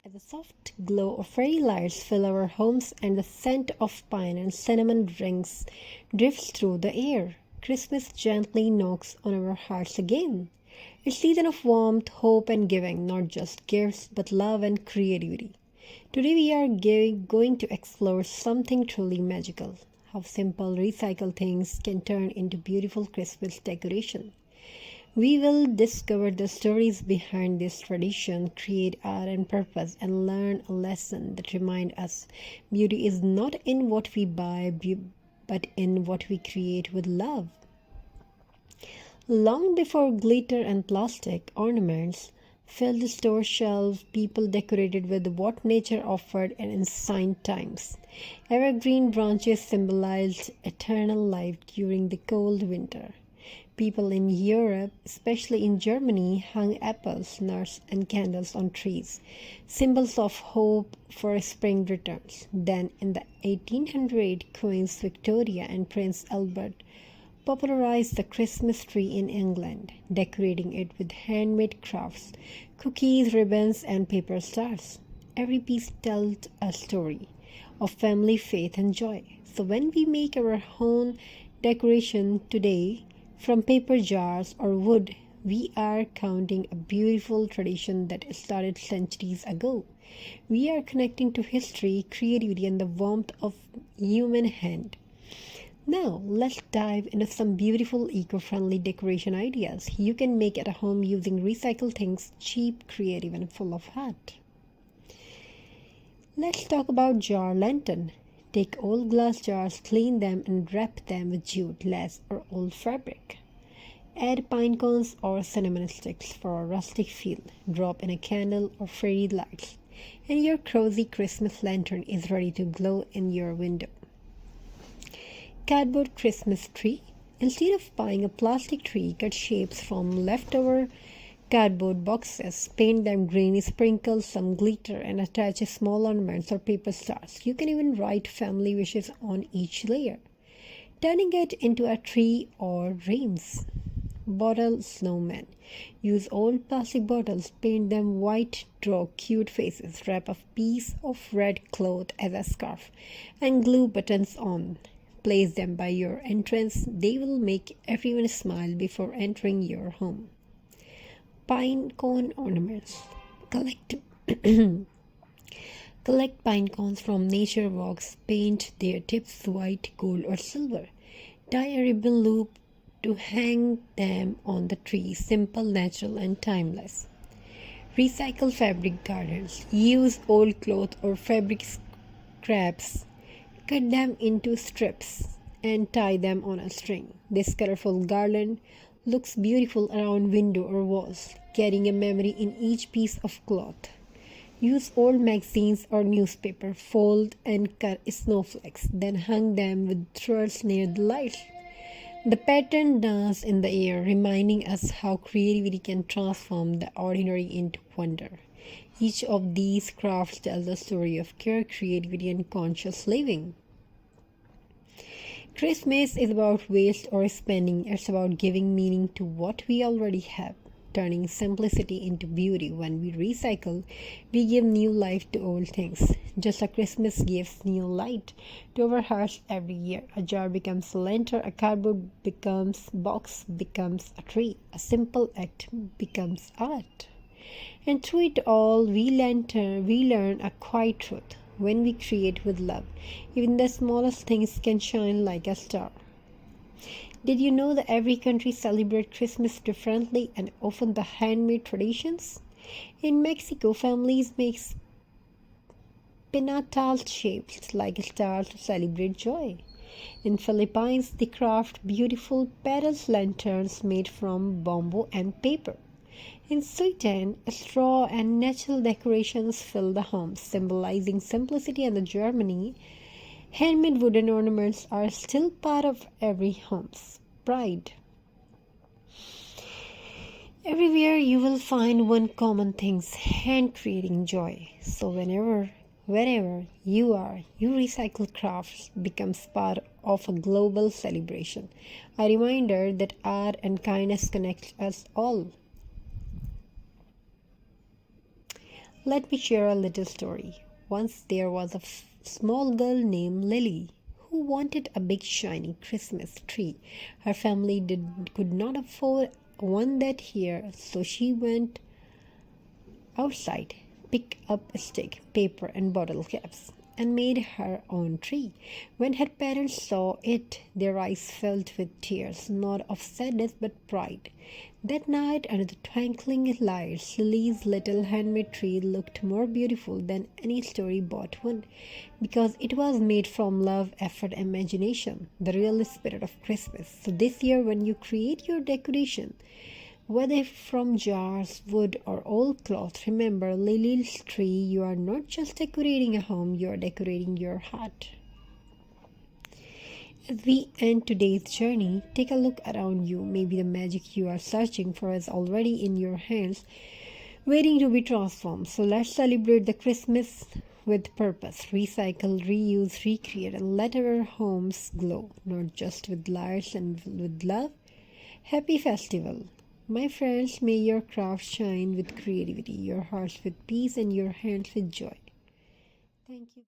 as the soft glow of fairy lights fill our homes and the scent of pine and cinnamon rings drifts through the air. Christmas gently knocks on our hearts again. A season of warmth, hope, and giving, not just gifts, but love and creativity. Today we are going to explore something truly magical, how simple recycled things can turn into beautiful Christmas decoration. We will discover the stories behind this tradition, create art and purpose, and learn a lesson that reminds us beauty is not in what we buy, but in what we create with love. Long before glitter and plastic ornaments filled the store shelves, people decorated with what nature offered in ancient times. Evergreen branches symbolized eternal life during the cold winter. People in Europe, especially in Germany, hung apples, nuts, and candles on trees, symbols of hope for spring returns. Then, in the 1800s, Queens Victoria and Prince Albert popularized the Christmas tree in England, decorating it with handmade crafts, cookies, ribbons, and paper stars. Every piece told a story of family, faith, and joy. So, when we make our own decoration today, from paper jars or wood, we are counting a beautiful tradition that started centuries ago. We are connecting to history, creativity, and the warmth of human hand. Now, let's dive into some beautiful eco-friendly decoration ideas you can make at home using recycled things, cheap, creative, and full of heart. Let's talk about jar lantern. Take old glass jars, clean them, and wrap them with jute, lace, or old fabric. Add pine cones or cinnamon sticks for a rustic feel. Drop in a candle or fairy lights, and your cozy Christmas lantern is ready to glow in your window. Cardboard Christmas tree. Instead of buying a plastic tree, cut shapes from leftover cardboard boxes, paint them green, sprinkle some glitter, and attach small ornaments or paper stars. You can even write family wishes on each layer, turning it into a tree or dreams. Bottle snowman. Use old plastic bottles, paint them white, draw cute faces, wrap a piece of red cloth as a scarf, and glue buttons on. Place them by your entrance. They will make everyone smile before entering your home. Pine cone ornaments. Collect pine cones from nature walks. Paint their tips white, gold, or silver. Tie a ribbon loop to hang them on the tree. Simple, natural, and timeless. Recycle fabric gardens. Use old cloth or fabric scraps. Cut them into strips and tie them on a string. This colorful garland looks beautiful around window or walls, carrying a memory in each piece of cloth. Use old magazines or newspaper, fold and cut snowflakes, then hang them with threads near the light. The pattern dances in the air, reminding us how creativity can transform the ordinary into wonder. Each of these crafts tells a story of care, creativity, and conscious living. Christmas is about waste or spending. It's about giving meaning to what we already have, turning simplicity into beauty. When we recycle, we give new life to old things. Just like Christmas gives new light to our hearts every year. A jar becomes a lantern, a cardboard box becomes a tree. A simple act becomes art. And through it all, we learn a quiet truth. When we create with love, even the smallest things can shine like a star. Did you know that every country celebrates Christmas differently and often the handmade traditions? In Mexico, families make pinatas shaped like stars to celebrate joy. In Philippines, they craft beautiful petals lanterns made from bamboo and paper. In Sweden, straw and natural decorations fill the homes, symbolizing simplicity. And in Germany, handmade wooden ornaments are still part of every home's pride. Everywhere you will find one common thing: hand creating joy. So wherever you are, your recycled crafts becomes part of a global celebration. A reminder that art and kindness connect us all. Let me share a little story. Once there was a small girl named Lily who wanted a big shiny Christmas tree. Her family could not afford one that year, so she went outside, picked up a stick, paper, and bottle caps, and made her own tree. When her parents saw it, their eyes filled with tears, not of sadness but pride. That night, under the twinkling lights, Lily's little handmade tree looked more beautiful than any store-bought one, because it was made from love, effort, and imagination, the real spirit of Christmas. So this year, when you create your decoration, whether from jars, wood, or old cloth, remember Lily's tree. You are not just decorating a home, you are decorating your heart. As we end today's journey, take a look around you. Maybe the magic you are searching for is already in your hands, waiting to be transformed. So let's celebrate the Christmas with purpose. Recycle, reuse, recreate, and let our homes glow, not just with lights and with love. Happy Festival! My friends, may your craft shine with creativity, your hearts with peace, and your hands with joy. Thank you.